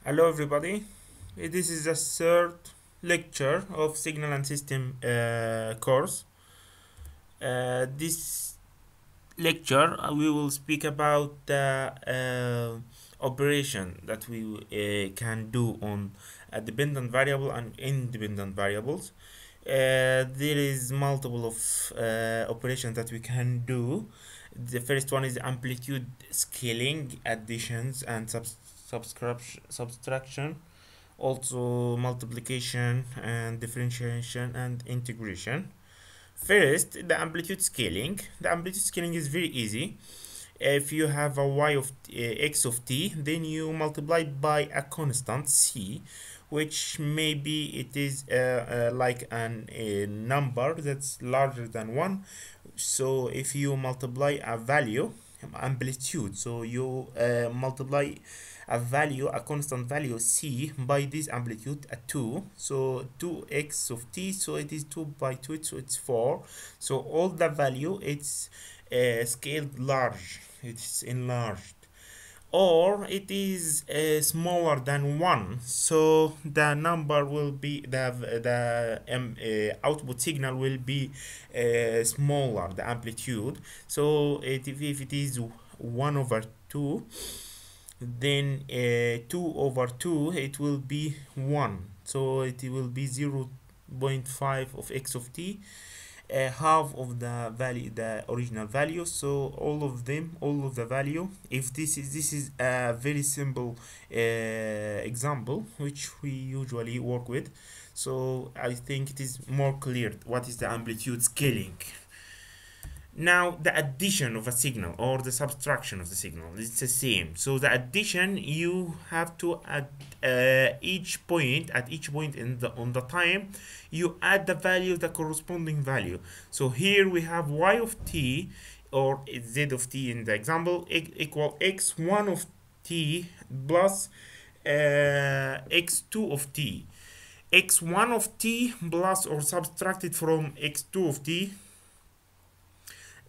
Hello everybody. This is the third lecture of Signal and System course. This lecture we will speak about the operation that we can do on a dependent variable and independent variables. There is multiple of operations that we can do. The first one is amplitude scaling, additions, and subtraction, also multiplication and differentiation and integration. First, the amplitude scaling. The amplitude scaling is very easy. If you have a y of x of t, then you multiply it by a constant c, which maybe it is like a number that's larger than 1. So if you multiply a value, amplitude, so you multiply a constant value c by this amplitude at 2, so 2x of t, so it is 2 by 2, so it's 4. So all the value it's scaled large, it's enlarged, or it is smaller than 1, so the number will be the output signal will be smaller, the amplitude. So if it is 1 over 2, then 2 over 2 it will be 1, so it will be 0.5 of x of t, half of the value, the original value. So all of the value, if this is a very simple example which we usually work with, so I think it is more clear what is the amplitude scaling. Now the addition of a signal or the subtraction of the signal, it's the same. So the addition, you have to add each point in the on the time, you add the value, the corresponding value. So here we have y of t or z of t in the example equal x1 of t plus x2 of t. X1 of t plus or subtracted from x2 of t,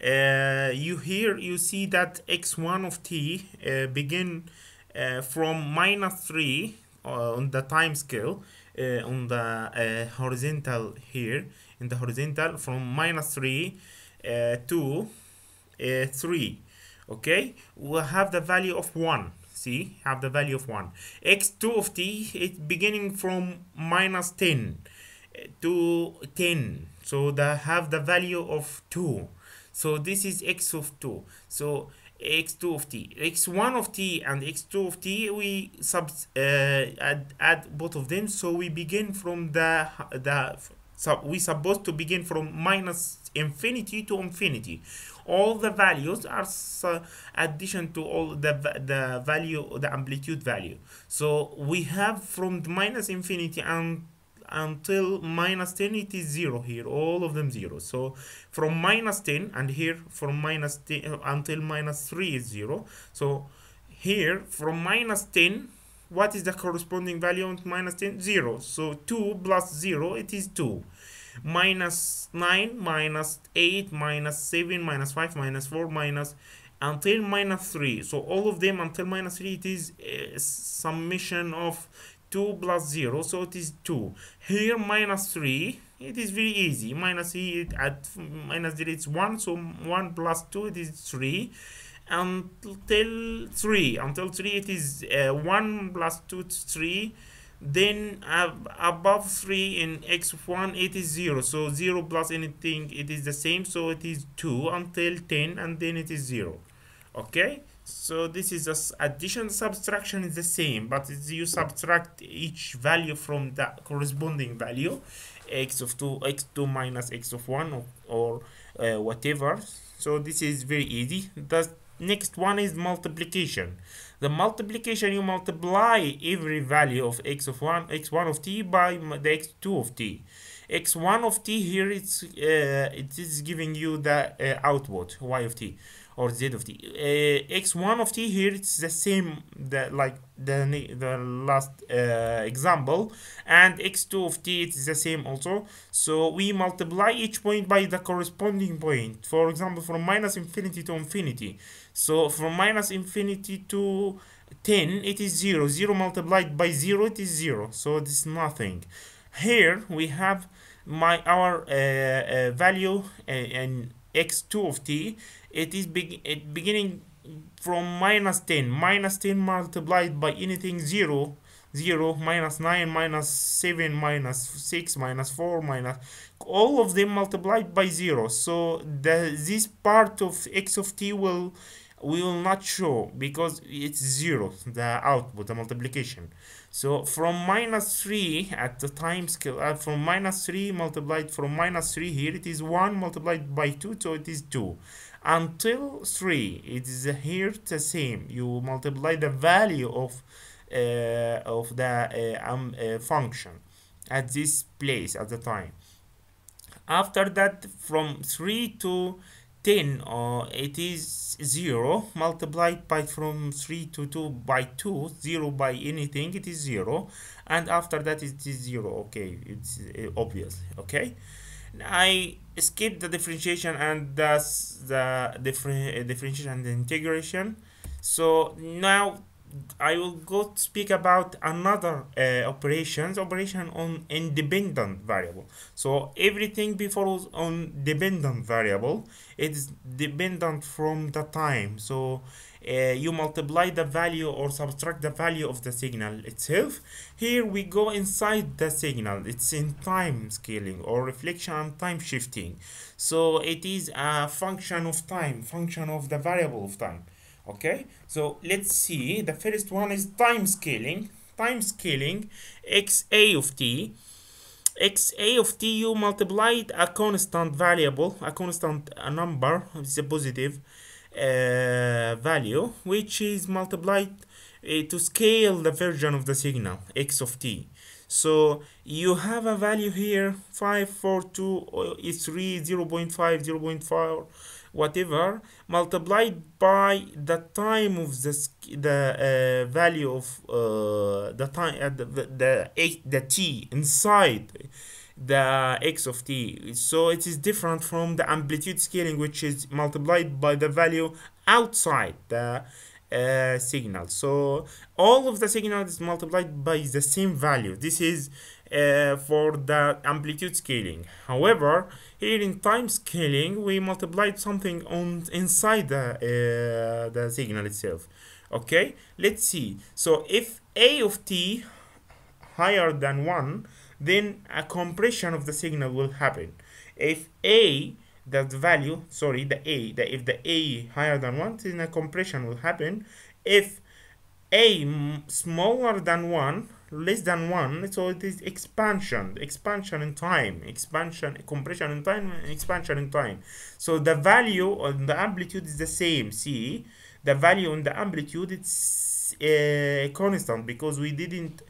you see that x1 of t begin from minus 3 on the time scale, on the horizontal here, in the horizontal, from minus 3 to 3. Okay, we'll have the value of 1. See, have the value of 1. X2 of t is beginning from minus 10 to 10, so they have the value of 2. So this is x of 2. So x2 of t, x1 of t and x2 of t, we add both of them. So we begin from we supposed to begin from minus infinity to infinity. All the values are addition to all the value, the amplitude value. So we have from the minus infinity and until minus 10, it is 0 here, all of them 0. So from minus 10, and here from minus 10 until minus 3 is 0. So here from minus 10, what is the corresponding value of minus 10? 0. So 2 plus 0, it is 2. Minus 9, minus 8, minus 7, minus 5, minus 4, minus until minus 3. So all of them until minus 3, it is a summation of 2 plus 0, so it is 2. Here minus 3, it is very easy. Minus 3 at minus 0, it's 1, so 1 plus 2, it is 3. Until 3 it is 1 plus 2, it's 3. Then above 3 in x of 1, it is 0, so 0 plus anything, it is the same, so it is 2 until 10, and then it is 0. Okay, so this is just addition. Subtraction is the same, but you subtract each value from the corresponding value, x of 2, x2 minus x of 1, or whatever. So this is very easy. The next one is multiplication. The multiplication, you multiply every value of x1 of t by the x2 of t. x1 of t here, it is giving you the output y of t or z of t. X1 of t here, it's the same like the last example, and x2 of t, it's the same also. So we multiply each point by the corresponding point. For example, from minus infinity to infinity. So from minus infinity to 10, it is 0. 0 multiplied by 0, it is 0. So it is nothing. Here we have our value in x2 of t. It is beginning from minus 10. Minus 10 multiplied by anything 0. 0, minus 9, minus 7, minus 6, minus 4, minus all of them multiplied by 0. So this part of x of t we will not show because it's 0, the output, the multiplication. So from minus 3 at the time scale, from minus 3 multiplied from minus 3 here, it is 1 multiplied by 2, so it is 2. Until 3, it is here the same. You multiply the value of the function at this place at the time. After that, from 3 to 10, it is 0 multiplied by from 3 to 2 by 2, 0 by anything, it is 0, and after that it is 0. Okay, it's obvious. Okay, I skipped the differentiation and thus the differentiation and the integration. So now I will go to speak about another operation on independent variable. So everything before was on dependent variable. It is dependent from the time. So you multiply the value or subtract the value of the signal itself. Here we go inside the signal. It's in time scaling or reflection and time shifting. So it is a function of time, function of the variable of time. Okay, so let's see. The first one is time scaling. Time scaling xa of t. Xa of t, you multiplied a constant variable, a constant number, it's a positive value, which is multiplied to scale the version of the signal x of t. So you have a value here 5, 4, 2, 3, 0 0.5, 0 0.4, whatever, multiplied by the time of the value of the time the t inside the x of t. So it is different from the amplitude scaling, which is multiplied by the value outside the signal. So all of the signal is multiplied by the same value. This is for the amplitude scaling. However, here in time scaling, we multiplied something on inside the signal itself. Okay, let's see. So if a of t higher than 1, then a compression of the signal will happen. If a that value, sorry, if the a higher than 1, then a compression will happen. If a smaller than 1, less than 1, so it is expansion in time, compression in time, and expansion in time. So the value on the amplitude is the same. See, the value on the amplitude, it's constant because we didn't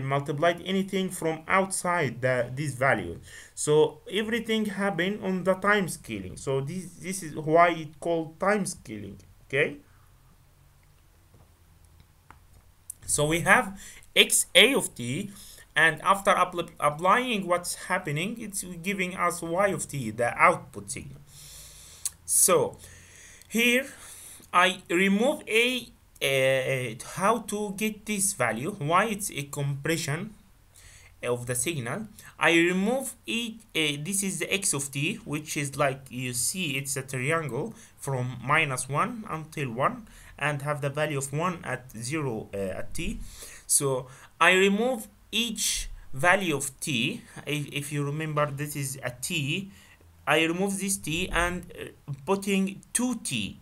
multiplied anything from outside this value. So everything happened on the time scaling. So this is why it called time scaling. Okay, so we have xa of t, and after applying what's happening, it's giving us y of t, the output signal. So here I remove how to get this value, why it's a compression of the signal. I remove it. This is the x of t, which is like you see, it's a triangle from -1 until 1, and have the value of 1 at 0 at t. So I remove each value of t. If you remember, this is a t. I remove this t and putting 2t.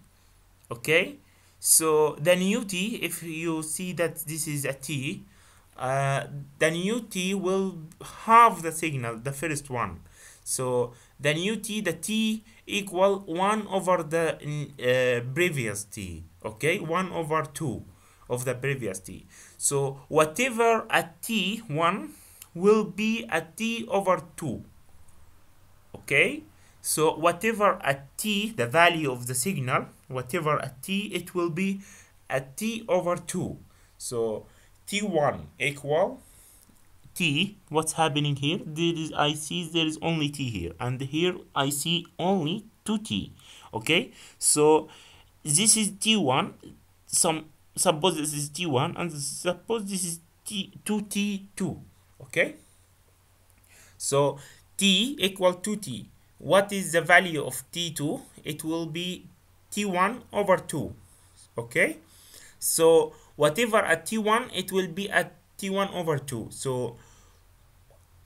Okay, so the new t, if you see that this is a t, the new t will halve the signal, the first one. So the new t, the t equal 1 over the previous t. Okay, 1 over 2 of the previous t. So whatever at t1 will be at t over 2. Okay, so whatever at t, the value of the signal, whatever at t, it will be at t over 2. So t1 equal t. What's happening here? I see there is only t here, and here I see only 2t. Okay, so this is t1. Some suppose this is t1 and suppose this is t2. Okay, so t equal to t. What is the value of t2? It will be t1 over 2. Okay, so whatever at t1, it will be at t1 over 2. So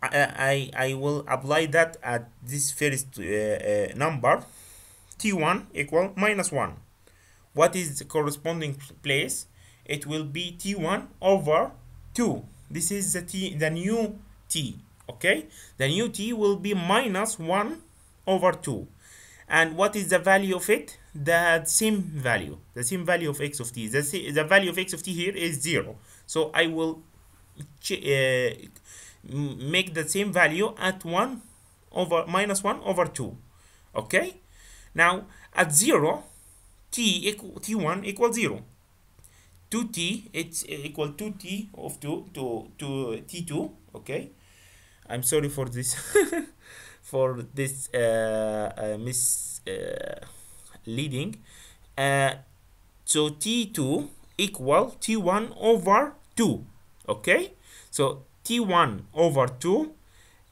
I will apply that at this first number, t1 equal minus 1. What is the corresponding place? It will be t1 over 2. This is the new t. Okay, the new t will be minus 1 over 2. And what is the value of it? The same value of x of t. The value of x of t here is 0. So I will make the same value at 1 over minus 1 over 2. Okay, now at 0, t1 equals 0. 2t, it's equal to t of 2 to t2. Okay, I'm sorry for this for this misleading. So t2 equal t1 over 2. Okay, so t1 over 2.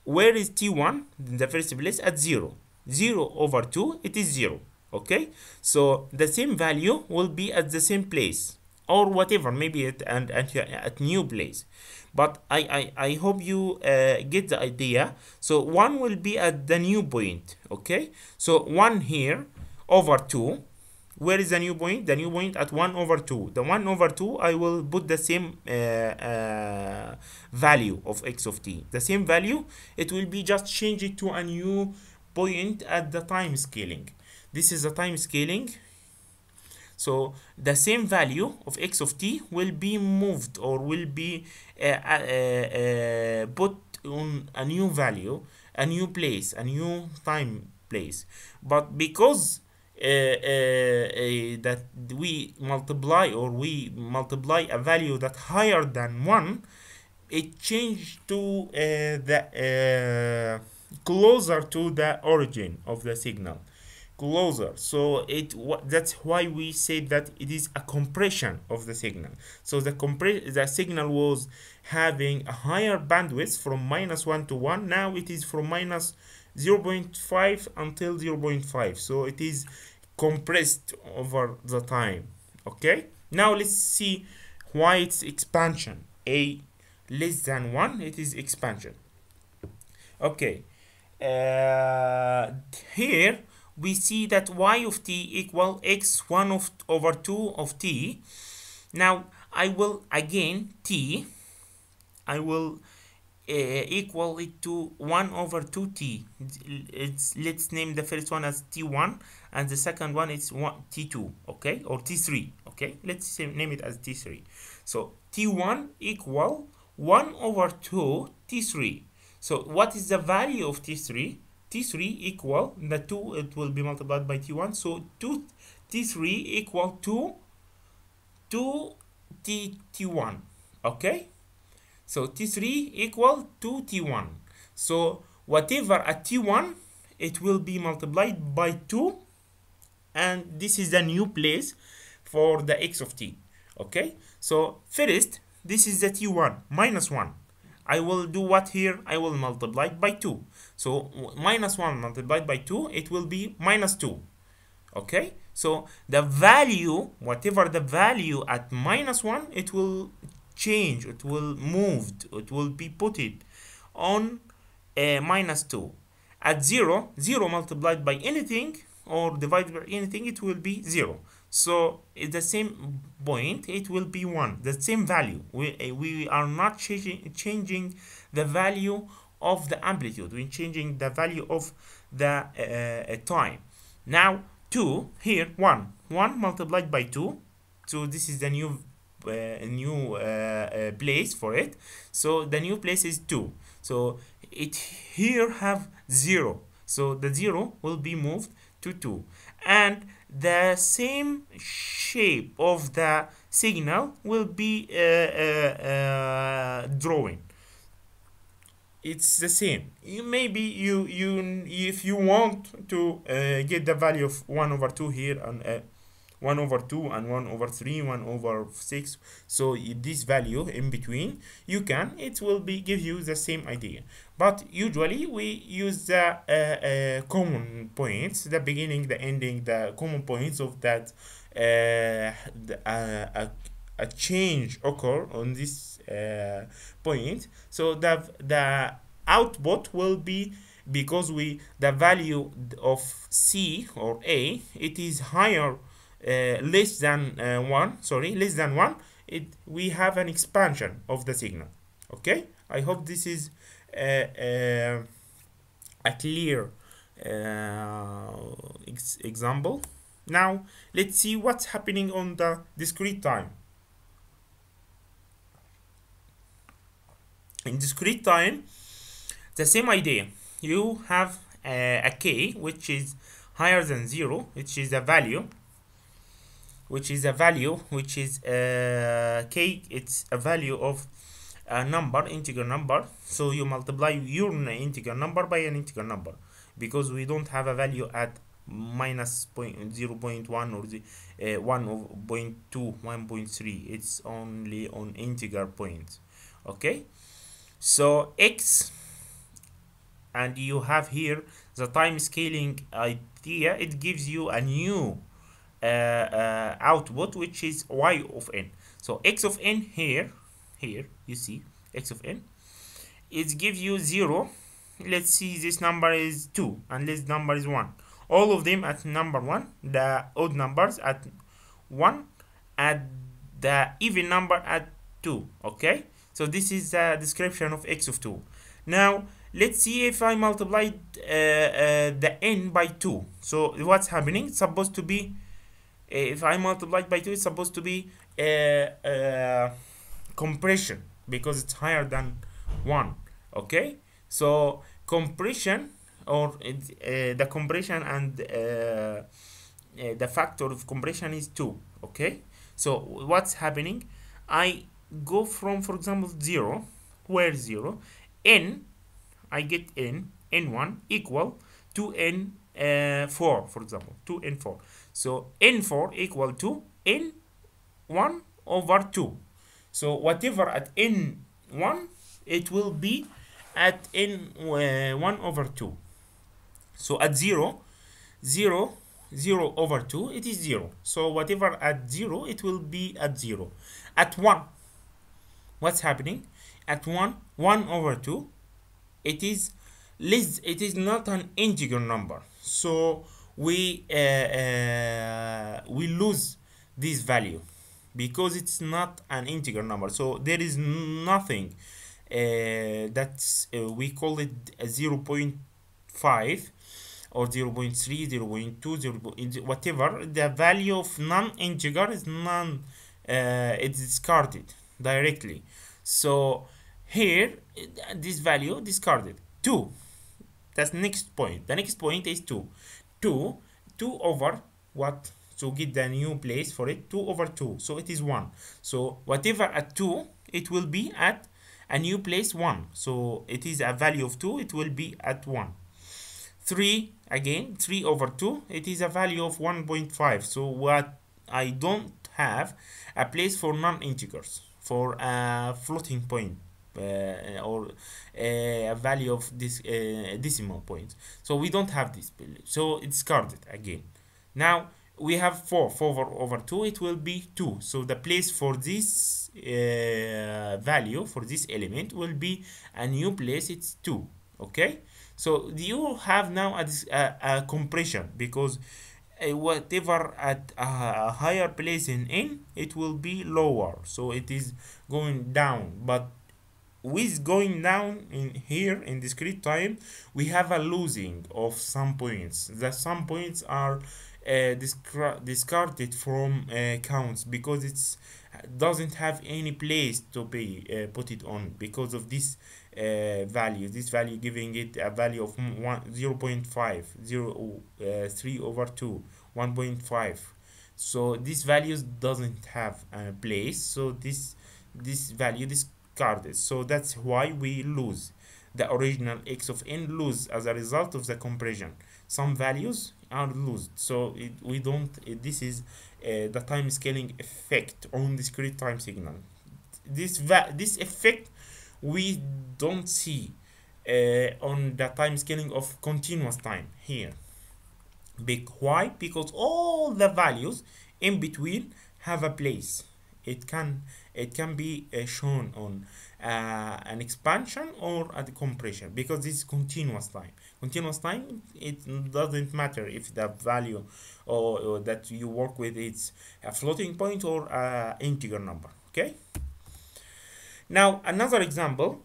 Where is t1 in the first place? At 0. 0 over 2, it is 0. Okay, so the same value will be at the same place, or whatever, maybe at new place. But I hope you get the idea. So 1 will be at the new point. Okay, so 1 here over 2. Where is the new point? The new point at 1 over 2. The 1 over 2, I will put the same value of x of t. The same value, it will be just change it to a new point at the time scaling. This is the time scaling. So the same value of x of t will be moved, or will be put on a new value, a new place, a new time place. But because that we multiply a value that higher than 1, it changed to the closer to the origin of the signal, closer. So that's why we say that it is a compression of the signal. So the signal was having a higher bandwidth from minus 1 to 1. Now it is from minus 0.5 until 0.5. So it is compressed over the time. Okay, now let's see why it's expansion. A less than 1, it is expansion. Okay, here we see that y of t equal x1 over 2 of t. Now I will again I will equal it to 1 over 2t. Let's name the first one as t1 and the second one is t2. Okay, or t3. Okay, let's name it as t3. So t1 equal 1 over 2 t3. So what is the value of t3? t3 equal the 2, it will be multiplied by t1. So t3 equal to 2 t1. Okay, so t3 equal to t1. So whatever at t1, it will be multiplied by 2, and this is the new place for the x of t. Okay, so first this is the t1 minus 1. I will do what here? I will multiply by 2. So minus 1 multiplied by 2, it will be minus 2. Okay, so the value, whatever the value at minus 1, it will change, it will move, it will be put it on minus 2. At 0, 0 multiplied by anything or divided by anything, it will be 0. So at the same point, it will be 1, the same value. We are not changing the value of the amplitude, we're changing the value of the time. Now 2 here, 1 multiplied by 2. So this is the new place for it. So the new place is 2. So it here have 0. So the 0 will be moved to 2. And the same shape of the signal will be drawing. It's the same. Maybe if you want to get the value of 1 over 2 here and 1 over 2 and 1 over 3, 1 over 6. So this value in between, you can, it will be give you the same idea. But usually we use the common points, the beginning, the ending, the common points of that a change occur on this point. So the output will be, because the value of C or A, it is higher, less than 1, sorry, less than 1, we have an expansion of the signal. Okay, I hope this is a clear example. Now let's see what's happening on the discrete time. In discrete time, the same idea. You have a k which is higher than 0, which is a value, which is k, it's a value of a number, integer number. So you multiply your integer number by an integer number, because we don't have a value at minus 0.1 or 1.2, 1.3. It's only on integer points. Okay, so x, and you have here the time scaling idea. It gives you a new output, which is y of n. So x of n here you see x of n, it gives you 0. Let's see, this number is 2 and this number is 1. All of them at number 1, the odd numbers at 1, and the even number at 2. Okay, so this is the description of x of 2. Now let's see if I multiplied the n by 2. So what's happening? It's supposed to be, if I multiplied by 2, it's supposed to be compression, because it's higher than 1. Okay, so compression, or the compression and the factor of compression is 2. Okay, so what's happening? I go from, for example, 0, where 0, n, I get n1 equal to n4, for example, to n4. So n4 equal to n1 over 2. So whatever at n1, it will be at n1 over 2. So at 0 over 2, it is 0. So whatever at 0, it will be at 0. At 1, what's happening? At 1 over 2, it is less, it is not an integer number. So we lose this value, because it's not an integer number. So there is nothing that's we call it a 0.5 or 0.3, 0.2, whatever. The value of non-integer is it's discarded directly. So here this value discarded. 2, that's the next point. The next point is 2 over what? To get the new place for it, 2 over 2, so it is 1. So whatever at 2, it will be at a new place 1. So it is a value of 2, it will be at 1. 3, again 3 over 2, it is a value of 1.5. So what, I don't have a place for non-integers, for a floating point, or a value of this decimal point. So we don't have this, so it's discarded again. Now we have 4 over 2, it will be 2. So the place for this value, for this element, will be a new place, it's 2. Okay, so you have now a compression, because whatever at a higher place in n, it will be lower, so it is going down. But with going down in here in discrete time, we have a losing of some points. The some points are discarded from counts, because it's doesn't have any place to be put it on, because of this value. This value giving it a value of 0.5, 3 over 2, 1.5. So these values doesn't have a place, so this value discarded. So that's why we lose the original x of n, lose as a result of the compression. Some values are lost. So we don't this is the time scaling effect on discrete time signal. This effect we don't see on the time scaling of continuous time here. Why? Because all the values in between have a place. It can be shown on an expansion or a compression, because this is continuous time. Continuous time, it doesn't matter if the value or that you work with is a floating point or a integer number. Okay. Now another example.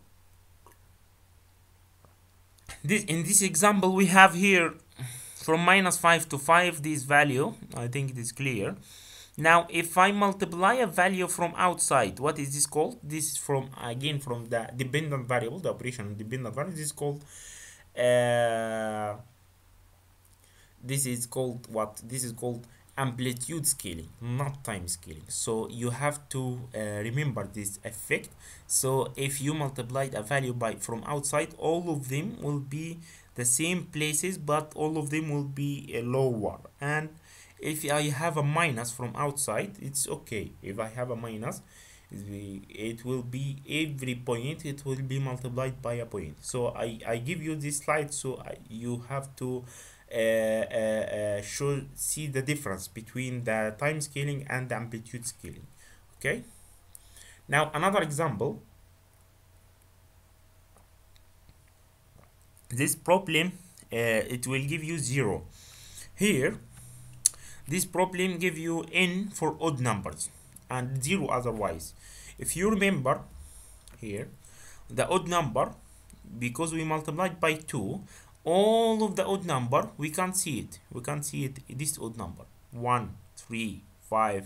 In this example we have here from -5 to 5 this value. I think it is clear. Now if I multiply a value from outside, what is this called? This is from the dependent variable, the operation dependent variable. This is called what? This is called amplitude scaling, not time scaling. So you have to remember this effect. So if you multiplied a value from outside, all of them will be the same places, but all of them will be lower. And if I have a minus from outside, it's okay. If I have a minus, it will be every point, it will be multiplied by a point. So I give you this slide, so you have to see the difference between the time scaling and the amplitude scaling. Okay. Now another example. This problem it will give you 0 here. This problem give you n for odd numbers and 0 otherwise. If you remember here, the odd number, because we multiplied by 2, all of the odd number we can't see it. We can't see it. This odd number 1, 3, 5,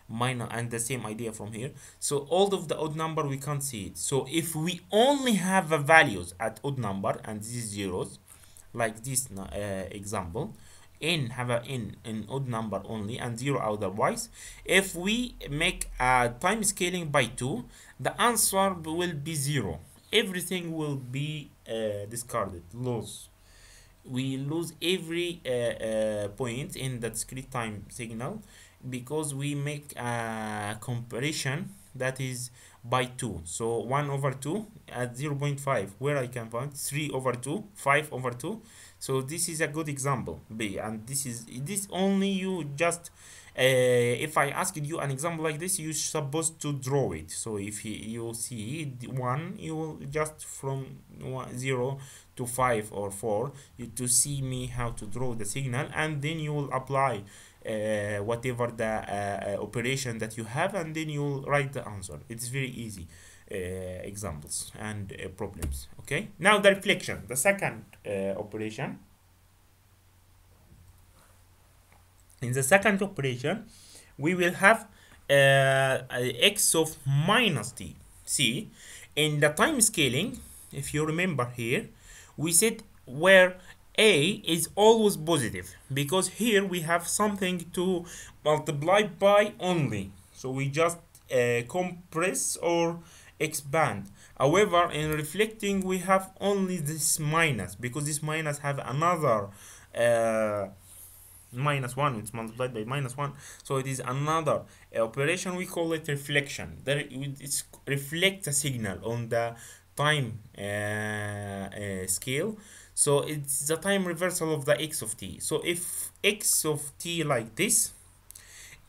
minus, and the same idea from here. So all of the odd number we can't see it. So if we only have the values at odd number and these zeros, like this example, n have an odd number only and 0 otherwise. If we make a time scaling by 2, the answer will be 0. Everything will be discarded, lost. We lose every point in the discrete time signal, because we make a comparison that is by 2. So 1 over 2 at 0.5, where I can find 3 over 2, 5 over 2. So this is a good example, and this only you just if I asked you an example like this, you're supposed to draw it. So if you see 1, you will just from 0 to 5 or 4 to see me how to draw the signal, and then you will apply whatever the operation that you have, and then you will write the answer. It's very easy examples and problems. Okay, now the reflection, the second operation. In the second operation, we will have x of minus t. See, in the time scaling, if you remember here, we said where a is always positive, because here we have something to multiply by only. So we just compress or expand. However, in reflecting we have only this minus, because this minus have another -1, it's multiplied by -1, so it is another operation. We call it reflection. It reflects a signal on the time scale. So it's the time reversal of the x of t. So if x of t like this,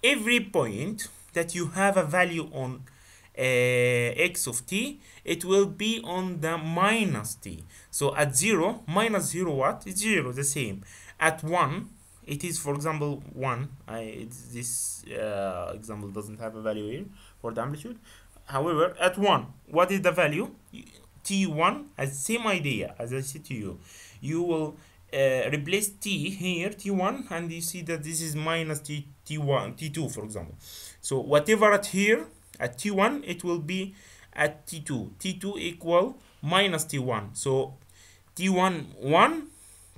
every point that you have a value on x of t, it will be on the minus t. So at 0, -0 what? It's 0, the same. At 1, it is, for example, 1. This example doesn't have a value here for the amplitude. However, at 1, what is the value? T1 has same idea as I said to you. You will replace t here, T1, and you see that this is minus T1, T2, for example. So whatever at here, at T1, it will be at T2. T2 equal minus T1. So T1, 1,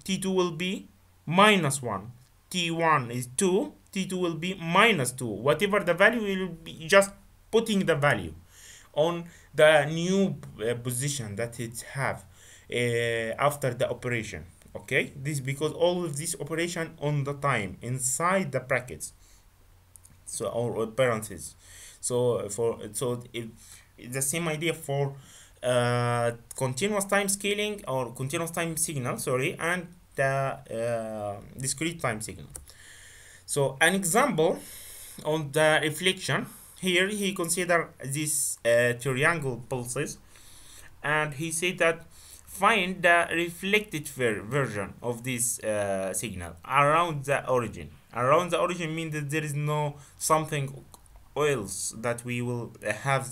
T2 will be -1. T1 is 2, T2 will be -2. Whatever the value, will be just putting the value on the new position that it have after the operation. Okay, this because all of this operation on the time inside the brackets, so or parentheses. So if it's the same idea for continuous time scaling or continuous time signal, sorry, and the discrete time signal. So an example on the reflection here, he consider these triangle pulses, and he said that find the reflected version of this signal around the origin. Around the origin means that there is no something else that we will have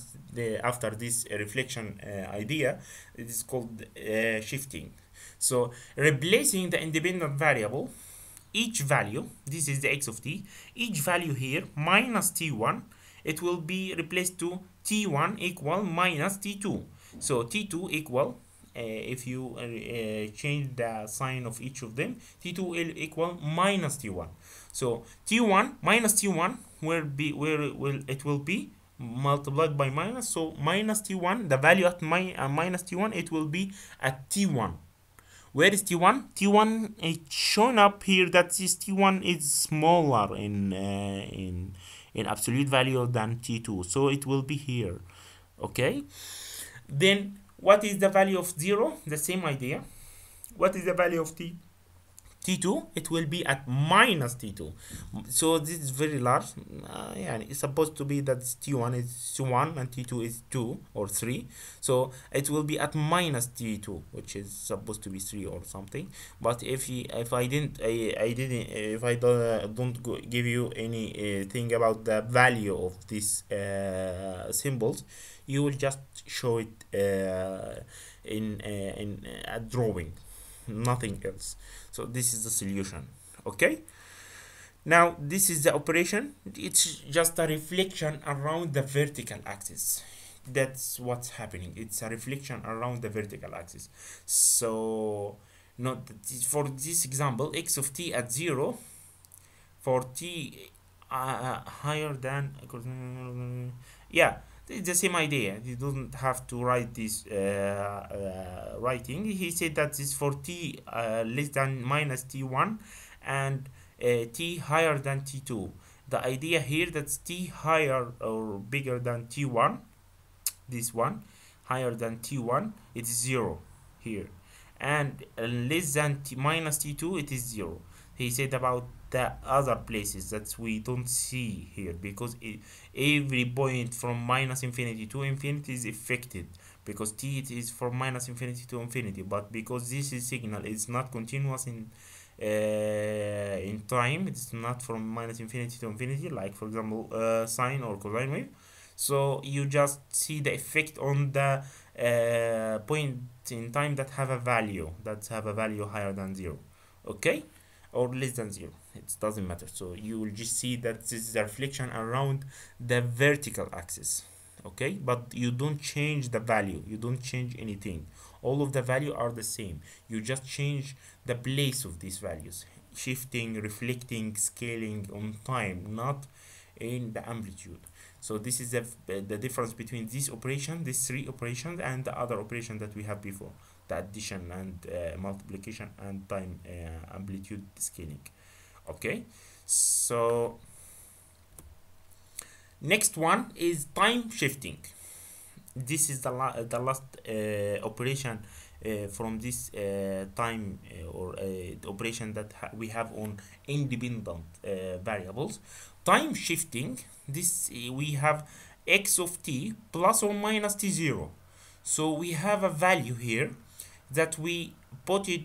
after this reflection idea. It is called shifting. So replacing the independent variable, each value, this is the x of t, each value here minus t1, it will be replaced to t1 equal minus t2. So t2 equal, if you change the sign of each of them, t2 will equal minus t1. So t1 minus t1 will be it will be multiplied by minus. So minus t1, the value at minus t1, it will be at t1. Where is T1? T1 is shown up here that this T1 is smaller in absolute value than T2, so it will be here. Okay. Then what is the value of 0? The same idea. What is the value of T2? It will be at minus T2. So this is very large. Yeah, it's supposed to be that T1 is 1 and T2 is 2 or 3. So it will be at minus T2, which is supposed to be 3 or something. But if I don't give you any thing about the value of these symbols, you will just show it in a drawing, nothing else. So this is the solution. Okay, now this is the operation. It's just a reflection around the vertical axis. That's what's happening. It's a reflection around the vertical axis. So not for this example, x of t at 0 for t higher than, yeah, it's the same idea. You don't have to write this writing. He said that is for t less than minus t1 and t higher than t2. The idea here that's t higher or bigger than t1, this one higher than t1, it's 0 here, and less than minus t2, it is 0. He said about the other places that we don't see here, because every point from minus infinity to infinity is affected, because t it is from minus infinity to infinity, but because this is signal is not continuous in time, it's not from minus infinity to infinity, like for example sine or cosine wave. So you just see the effect on the point in time that have a value higher than 0, okay, or less than 0, it doesn't matter. So you will just see that this is a reflection around the vertical axis, okay, but you don't change the value, you don't change anything, all of the value are the same, you just change the place of these values, shifting, reflecting, scaling on time, not in the amplitude. So this is the difference between this operation, these three operations, and the other operation that we have before, the addition and multiplication and time amplitude scaling. Okay, so next one is time shifting. This is the last operation from this time or operation that we have on independent variables. Time shifting, this we have x of t plus or minus t0. So we have a value here that we put it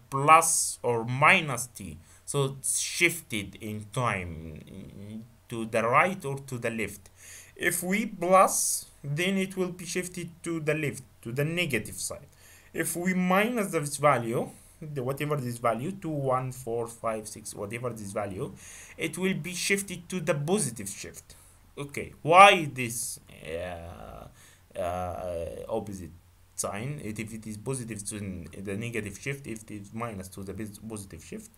plus or minus t, so it's shifted in time to the right or to the left. If we plus, then it will be shifted to the left, to the negative side. If we minus this value, whatever this value, 2, 1, 4, 5, 6, whatever this value, it will be shifted to the positive shift. Okay, why this opposite sign? If it is positive to the negative shift, if it is minus to the positive shift,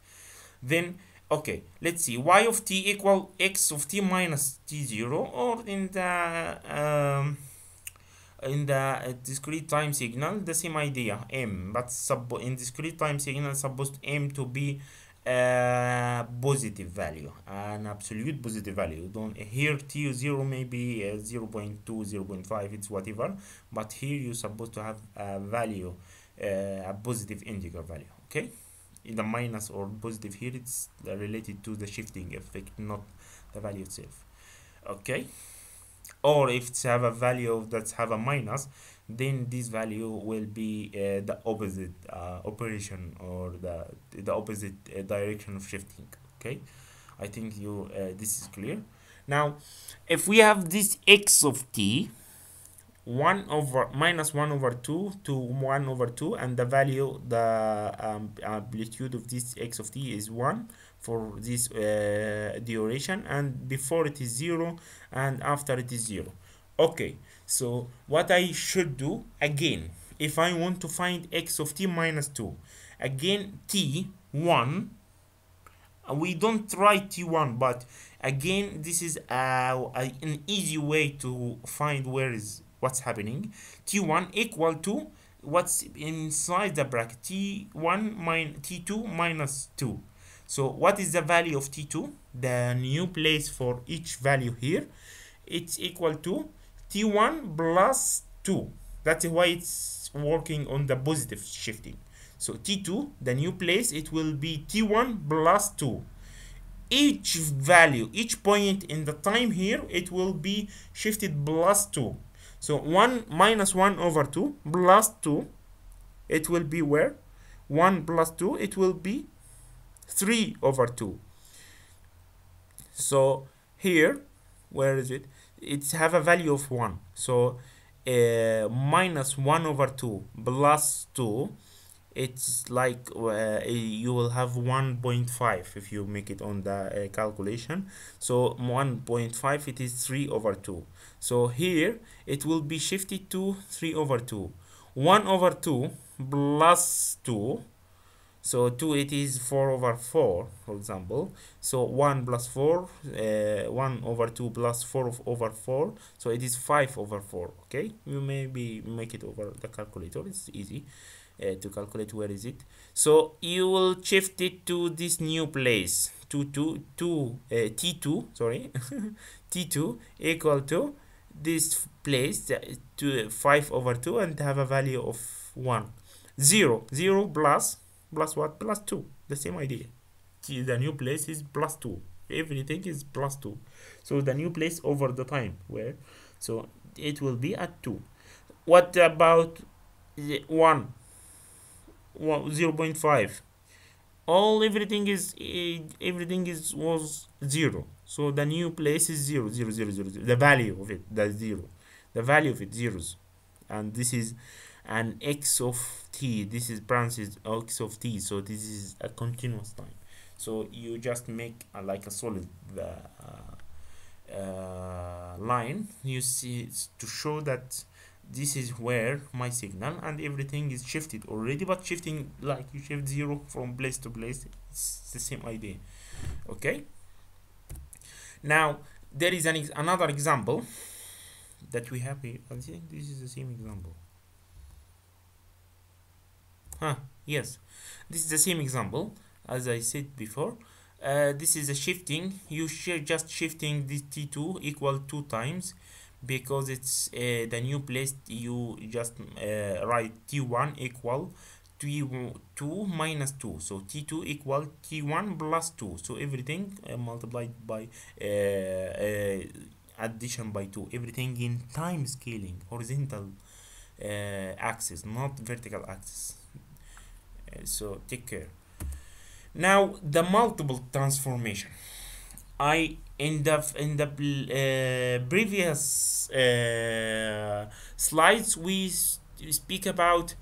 then okay, let's see, y of t equal x of t minus t0, or in the In the discrete time signal, the same idea, m, but in discrete time signal supposed m to be a positive value, an absolute positive value. Don't here t0 maybe 0 0.2, 0 0.5, it's whatever, but here you're supposed to have a value, a positive integer value. Okay, in the minus or positive here, it's related to the shifting effect, not the value itself. Okay, or if it's have a value that have a minus, then this value will be the opposite operation, or the opposite direction of shifting. Okay, I think you this is clear. Now if we have this x of t 1 over minus 1 over 2 to 1 over 2, and the value, the amplitude of this x of t is 1 for this duration, and before it is 0 and after it is 0. Okay, so what I should do again, if I want to find x of t minus 2, again t1, we don't write t1, but again this is an easy way to find what's happening. T1 equal to what's inside the bracket, T1 minus T2 minus 2. So what is the value of T2? The new place for each value here, it's equal to T1 plus 2. That's why it's working on the positive shifting. So T2, the new place, it will be T1 plus 2. Each value, each point in the time here, it will be shifted plus 2. So 1 minus 1 over 2 plus 2, it will be where? 1 plus 2, it will be 3 over 2. So here, where is it? It's have a value of 1. So minus 1 over 2 plus 2, it's like you will have 1.5 if you make it on the calculation. So 1.5, it is 3 over 2. So here it will be shifted to 3 over 2. 1 over 2 plus 2, so 2, it is 4 over 4, for example. So 1 plus 4, 1 over 2 plus 4 over 4, so it is 5 over 4. Okay, you maybe make it over the calculator, it's easy to calculate. Where is it? So you will shift it to this new place, T2, sorry, T2 equal to this place, to 5 over 2, and have a value of 1. 0 plus what? Plus 2. The same idea. The new place is plus 2. Everything is plus 2. So the new place over the time, where? So it will be at 2. What about 1? 0.5. Everything was 0. So the new place is 0, 0, 0, 0, 0. The value of it, the 0. The value of it, zeros. And this is an x of t. This is branches x of t. So this is a continuous time. So you just make like a solid line. You see, to show that this is where my signal, and everything is shifted already, but shifting like you shift 0 from place to place. It's the same idea. Okay, now there is another example that we have here. I think this is the same example. Yes, this is the same example as I said before. This is a shifting. You just shifting this T2 equal 2 times, because it's the new place. You just write T1 equal T2 minus 2. So T2 equal T1 plus 2. So everything multiplied by addition by 2. Everything in time scaling, horizontal axis, not vertical axis. So take care. Now the multiple transformation. In the previous slides we speak about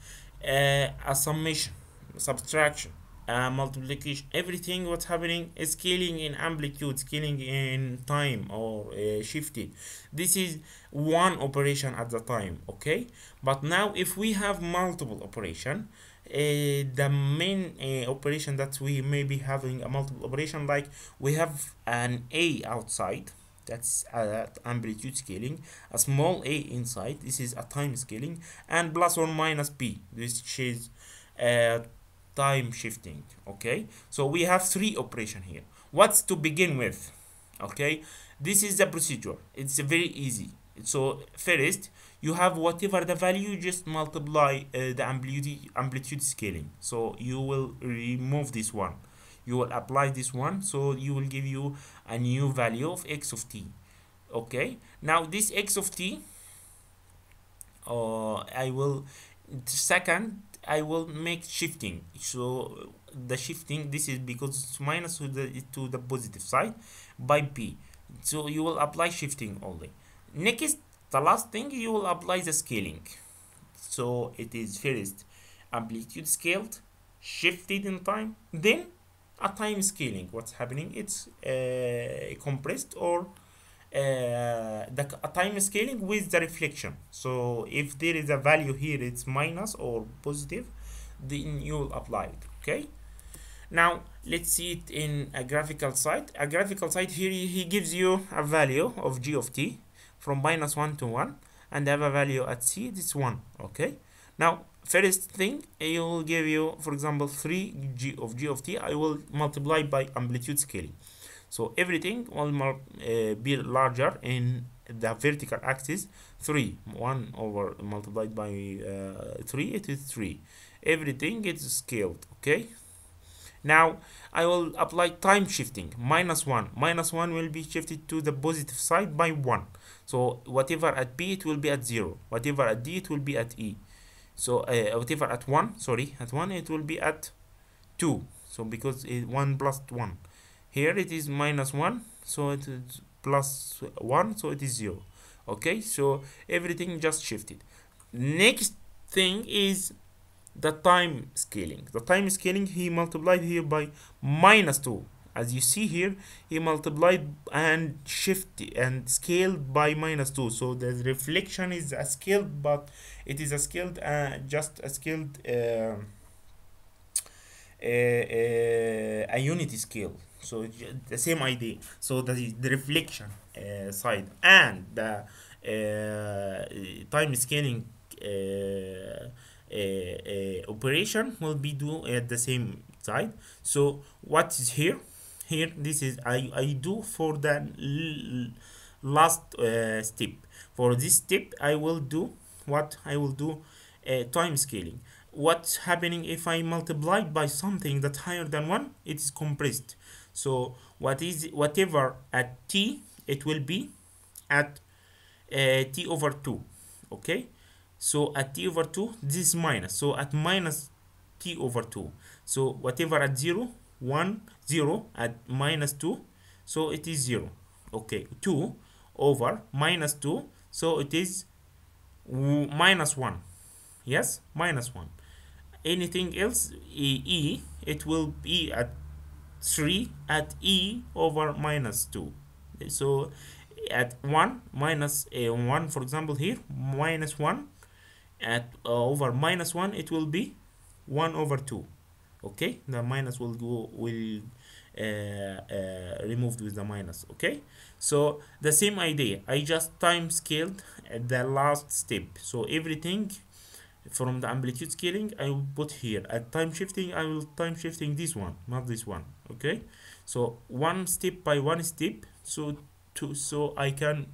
a summation, subtraction, multiplication, everything what's happening is scaling in amplitude, scaling in time, or shifted. This is one operation at the time. Okay, but now if we have multiple operation, the main operation that we may be having a multiple operation, like we have an a outside, that's amplitude scaling, a small a inside, this is a time scaling, and plus or minus b, which is time shifting. Okay, so we have three operation here. What's to begin with? Okay, this is the procedure, it's very easy. So first you have whatever the value, just multiply the amplitude scaling. So you will remove this one, you will apply this one, so you will give you a new value of x of t. Okay, now this x of t, I will second I will make shifting. So the shifting, this is because it's minus to the positive side by p, so you will apply shifting only. Next, the last thing, you will apply the scaling. So it is first amplitude scaled, shifted in time, then a time scaling. What's happening, it's compressed, or a time scaling with the reflection. So if there is a value here, it's minus or positive, then you will apply it. Okay, now let's see it in a graphical side. A graphical side here, he gives you a value of g of t from -1 to 1, and have a value at c, it's 1. Okay, now first thing, it will give you, for example, 3 g of t. I will multiply by amplitude scaling, so everything will be larger in the vertical axis. 3, 1 over multiplied by 3, it is 3. Everything is scaled. Okay, now I will apply time shifting. -1 will be shifted to the positive side by 1. So whatever at b, it will be at 0. Whatever at d, it will be at e. So whatever at 1, sorry, at 1, it will be at 2. So because 1 plus 1. Here it is -1, so it is plus 1, so it is 0. Okay, so everything just shifted. Next thing is the time scaling. The time scaling, he multiplied here by -2. As you see here, he multiplied and shifted and scaled by -2. So the reflection is a scaled, but it is a scaled, just a scaled a unity scale. So the same idea. So that is the reflection side, and the time scaling operation will be do at the same side. So what is here? Here, this is I do for the last step. For this step, I will do what? I will do time scaling. What's happening if I multiply by something that's higher than 1? It is compressed. So whatever at t, it will be at t over 2. Okay, so at t over 2, this is minus, so at minus t over 2. So whatever at 0, 1, 0, at -2, so it is 0. Okay, 2 over -2, so it is -1. Yes, -1. Anything else, e, it will be at 3 at e over -2. So at 1 minus 1, for example, here -1 at over -1, it will be 1 over 2. Okay, the minus will removed with the minus. Okay, so the same idea, I just time scaled at the last step. So everything from the amplitude scaling, I will put here. At time shifting, I will time shifting this one, not this one. Okay, so one step by one step, so I can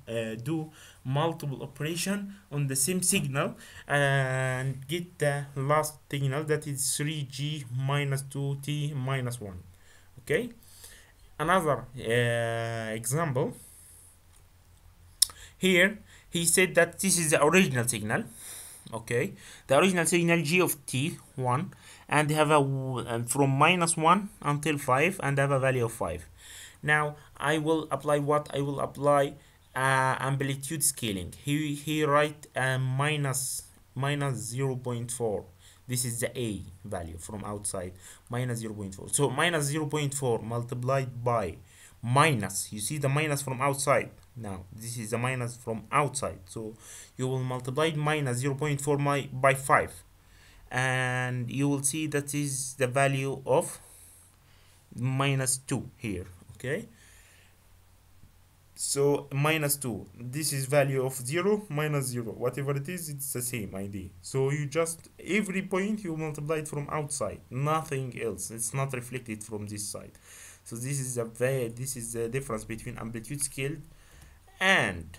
do multiple operation on the same signal and get the last signal, that is 3g minus 2t minus 1. Okay, another example. Here he said that this is the original signal. Okay, the original signal g of t 1, and they have a from -1 until 5, and have a value of 5. Now I will apply what? I will apply amplitude scaling. He write minus 0.4. This is the a value from outside, minus 0.4. So minus 0.4 multiplied by minus, you see the minus from outside. Now this is the minus from outside, so you will multiply minus 0.4 by 5, and you will see that is the value of -2 here. Okay, So minus 2, this is value of 0 minus 0, whatever it is, it's the same idea. So you just every point you multiply it from outside, nothing else, it's not reflected from this side. So this is the difference between amplitude scale and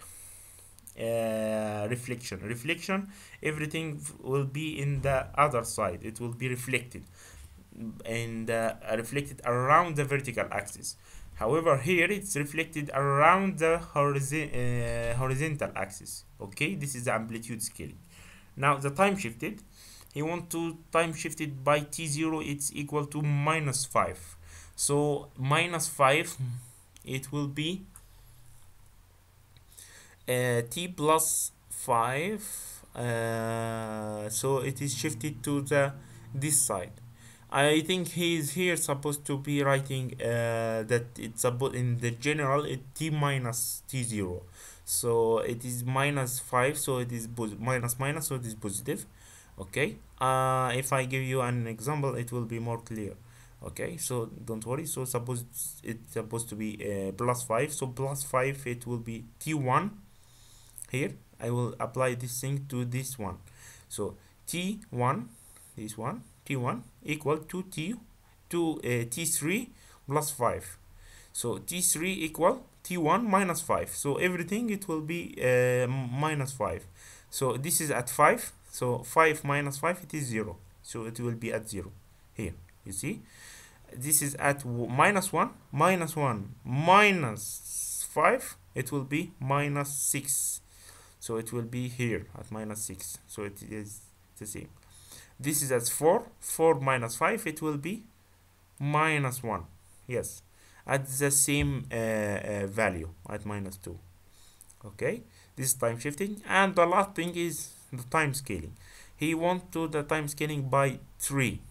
reflection. Everything will be in the other side, it will be reflected and reflected around the vertical axis. However, here it's reflected around the horizontal axis. Okay, this is the amplitude scaling. Now the time shifted, he want to time shifted by t0, it's equal to minus 5. So minus 5, it will be t plus 5. So it is shifted to the this side. I think he is here supposed to be writing that it's about in the general t minus t0. So it is minus 5, so it is minus minus, so it is positive. Okay, if I give you an example, it will be more clear. Okay, so don't worry. So suppose it's supposed to be plus 5, so plus 5 it will be t1. Here I will apply this thing to this one. So t1, this one, t1 equal to t3 plus 5. So t3 equal t1 minus 5. So everything it will be minus 5. So this is at 5. So 5 minus 5, it is 0. So it will be at 0. Here, you see. This is at minus 1. Minus 1 minus 5, it will be minus 6. So it will be here at minus 6. So it is the same. This is at 4. 4 minus 5, it will be minus 1. Yes, at the same value, at minus 2. Okay, this is time shifting. And the last thing is the time scaling. He wants to the time scaling by 3.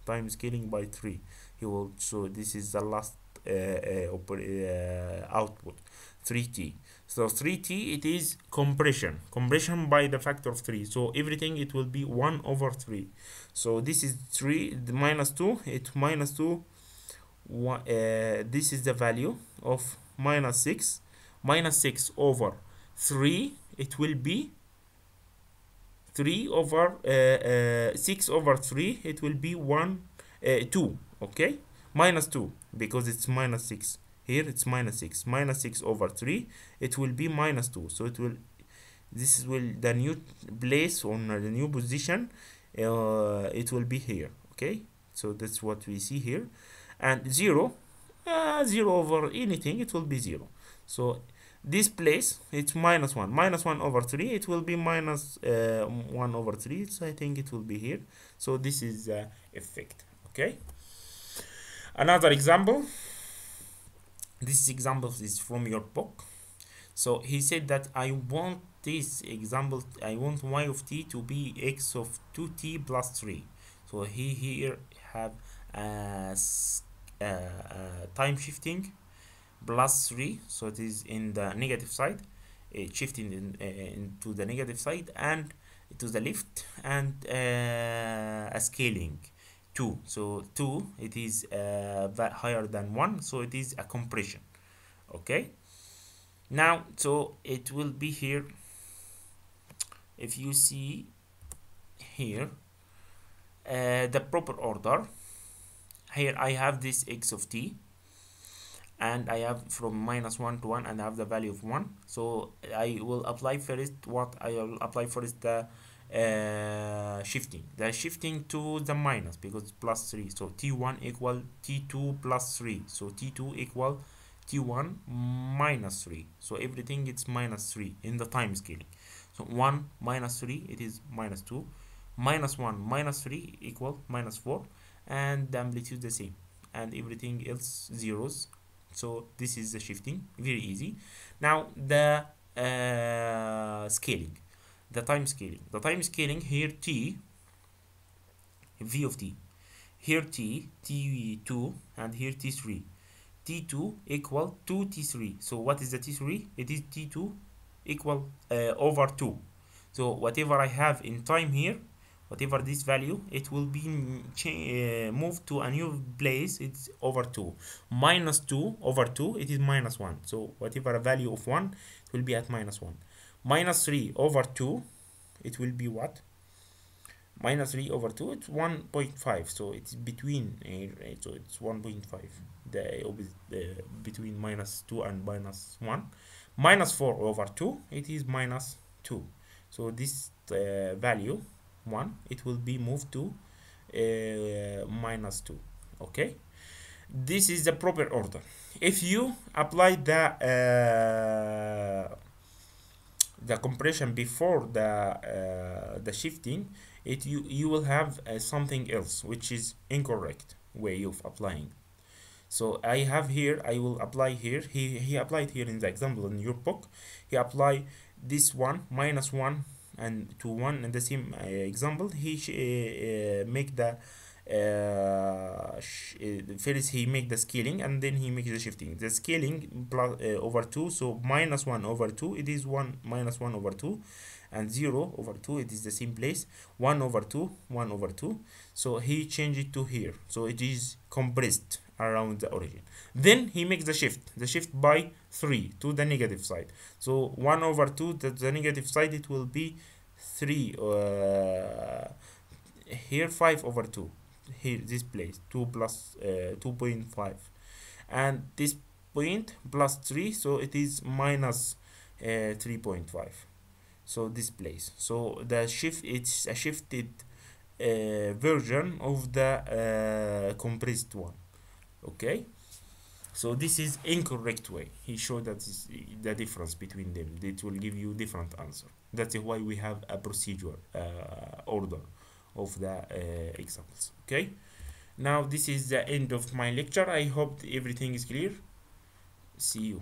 Time scaling by 3. He will, so this is the last output, 3t. So 3t, it is compression by the factor of 3. So everything it will be 1 over 3. So this is 3, the minus 2, it minus 2. This is the value of minus 6. Minus 6 over 3, it will be 3 over 6 over 3, it will be 2. Okay, minus 2, because it's minus 6. Here it's minus 6. Minus 6 over 3, it will be minus 2. So it will, this will the new place on the new position, it will be here. Okay, so that's what we see here. And 0 over anything, it will be 0. So this place, it's minus 1. Minus 1 over 3, it will be minus 1 over 3. So I think it will be here. So this is the effect. Okay, another example. This example is from your book. So he said that I want this example, I want y of t to be x of 2t plus 3. So he here have time shifting plus 3, so it is in the negative side, shifting into the negative side and to the left, and a scaling 2. So 2, it is higher than 1, so it is a compression. Okay, now so it will be here, if you see here the proper order. Here I have this x of t, and I have from minus 1 to 1, and I have the value of 1. So I will apply first, what I will apply first, the shifting to the minus, because it's plus 3. So t1 equal t2 plus 3. So t2 equal t1 minus 3. So everything it's minus 3 in the time scaling. So 1 minus 3, it is minus 2. Minus 1 minus 3 equal minus 4. And the amplitude the same, and everything else zeros. So this is the shifting, very easy. Now the scaling, the time scaling here, t, v of t, here t, t2, and here t3. t2 equal 2t3. So what is the t3? It is t2 equal over 2. So whatever I have in time here, whatever this value, it will be moved to a new place. It's over 2. Minus 2 over 2, it is minus 1. So whatever a value of 1, it will be at minus 1. Minus 3 over 2, it will be what? Minus 3 over 2, it's 1.5. So it's between, so it's 1.5. The between minus 2 and minus 1. Minus 4 over 2, it is minus 2. So this value 1, it will be moved to minus 2. Okay, this is the proper order. If you apply the compression before the shifting, you will have something else, which is incorrect way of applying. So I have here, I will apply here. He applied here in the example in your book. He apply this one minus 1 and to 1 in the same example. He make the first he make the scaling, and then he makes the shifting. The scaling plus over 2, so minus 1 over 2, it is 1 minus 1 over 2, and 0 over 2, it is the same place. 1 over 2, 1 over 2. So he changed it to here, so it is compressed around the origin. Then he makes the shift by 3 to the negative side. So 1 over 2 to the negative side, it will be 3 here, 5 over 2 here, this place 2 plus 2.5, and this point plus 3, so it is minus 3.5. so this place, so the shift, it's a shifted version of the compressed one. Okay, so this is incorrect way. He showed that is the difference between them. It will give you different answer. That's why we have a procedure order of the examples. Okay, now this is the end of my lecture. I hope everything is clear. See you.